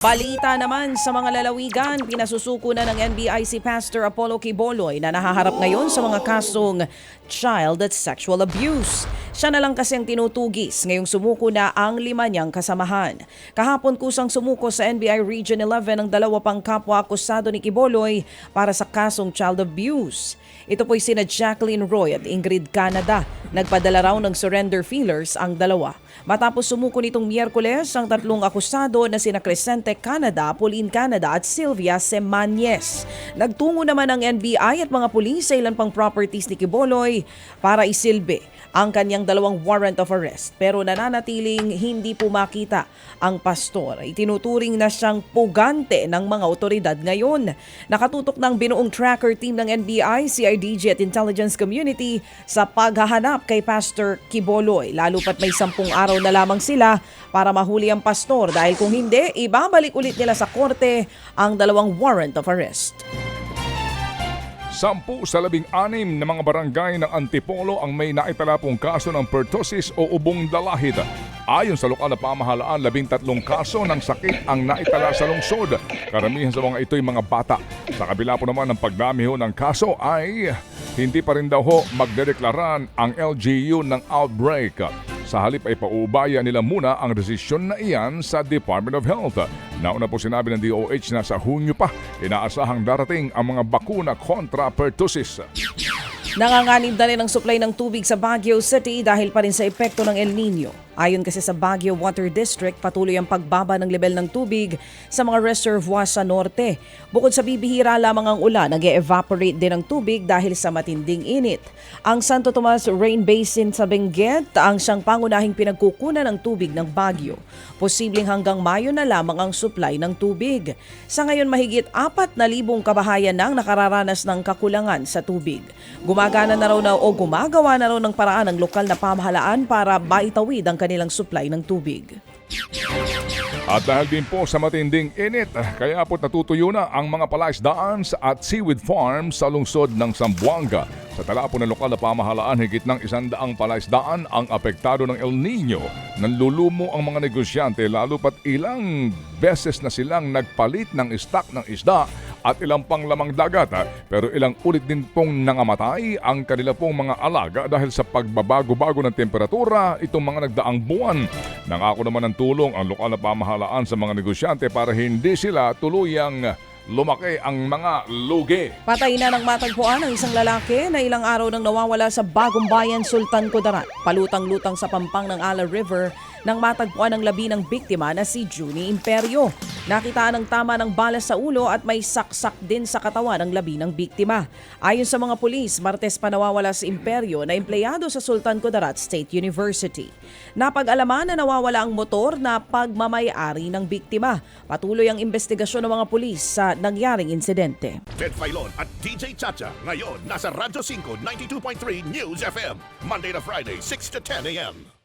Balita naman sa mga lalawigan, pinasusuko na ng NBI si Pastor Apollo Quiboloy na nahaharap ngayon sa mga kasong child at sexual abuse. Siya na lang kasi ang tinutugis ngayong sumuko na ang 5 niyang kasamahan. Kahapon kusang sumuko sa NBI Region 11 ang 2 pang kapwa-akusado ni Quiboloy para sa kasong child abuse. Ito po'y sina Jacqueline Roy at Ingrid Canada. Nagpadala raw ng surrender feelers ang 2. Matapos sumuko nitong Miyerkules ang 3 akusado na sina Crescente Canada, Pauline Canada at Sylvia Semanyes. Nagtungo naman ang NBI at mga pulis sa ilan pang properties ni Quiboloy para isilbi ang kanyang 2 warrant of arrest. Pero nananatiling hindi po makita ang pastor. Itinuturing na siyang pugante ng mga otoridad ngayon. Nakatutok ng binuong tracker team ng NBI, CIDG at Intelligence Community sa paghahanap kay Pastor Quiboloy. Lalo pat may 10 araw na lamang sila para mahuli ang pastor dahil kung hindi, ibabalik ulit nila sa korte ang 2 warrant of arrest. 10 sa 16 na mga barangay ng Antipolo ang may naitala pong kaso ng pertussis o ubong dalahit. Ayon sa lokal na pamahalaan, 13 kaso ng sakit ang naitala sa lungsod. Karamihan sa mga ito'y mga bata. Sa kabila po naman ng pagdami ho ng kaso ay hindi pa rin daw ho magdedeklaran ang LGU ng outbreak. Sa halip ay paubaya nila muna ang desisyon na iyan sa Department of Health. Nauna po sinabi ng DOH na sa Hunyo pa inaasahang darating ang mga bakuna kontra pertussis. Nanganganib na rin ang supply ng tubig sa Baguio City dahil pa rin sa epekto ng El Nino. Ayon kasi sa Baguio Water District, patuloy ang pagbaba ng level ng tubig sa mga reservoir sa norte. Bukod sa bibihira lamang ang ulan, nag-evaporate din ang tubig dahil sa matinding init. Ang Santo Tomas Rain Basin sa Benguet ang siyang pangunahing pinagkukunan ng tubig ng Baguio. Posibleng hanggang Mayo na lamang ang supply ng tubig. Sa ngayon, mahigit 4,000 kabahayan nang nakararanas ng kakulangan sa tubig. Gumagawa na raw ng paraan ng lokal na pamahalaan para maitawid ang kanilang supply ng tubig. At dahil din po sa matinding init, kaya po natutuyo na ang mga palaisdaan at seaweed farm sa lungsod ng Zamboanga. Sa tala po ng lokal na pamahalaan, higit ng 100 palaisdaan ang apektado ng El Nino. Nanlulumo ang mga negosyante lalo pat ilang beses na silang nagpalit ng stock ng isda at ilang pang lamang dagat, pero ilang ulit din pong nangamatay ang kanila pong mga alaga dahil sa pagbabago-bago ng temperatura itong mga nagdaang buwan. Nangako naman ng tulong ang lokal na pamahalaan sa mga negosyante para hindi sila tuluyang lumaki ang mga lugi. Patay na ng matagpuan ang isang lalaki na ilang araw nang nawawala sa Bagong Bayan, Sultan Kudarat. Palutang-lutang sa pampang ng Ala River nang matagpuan ang labi ng biktima na si Junie Imperio. Nakitaan ng tama ng bala sa ulo at may saksak din sa katawan ng labi ng biktima. Ayon sa mga pulis, Martes pa nawawala si Imperio na empleyado sa Sultan Kudarat State University. Napag-alaman na nawawala ang motor na pagmamayari ng biktima. Patuloy ang investigasyon ng mga pulis sa nangyaring insidente. Ted Filon at DJ Chacha ngayon nasa Radyo 5 92.3 News FM Monday to Friday 6 to 10 a.m.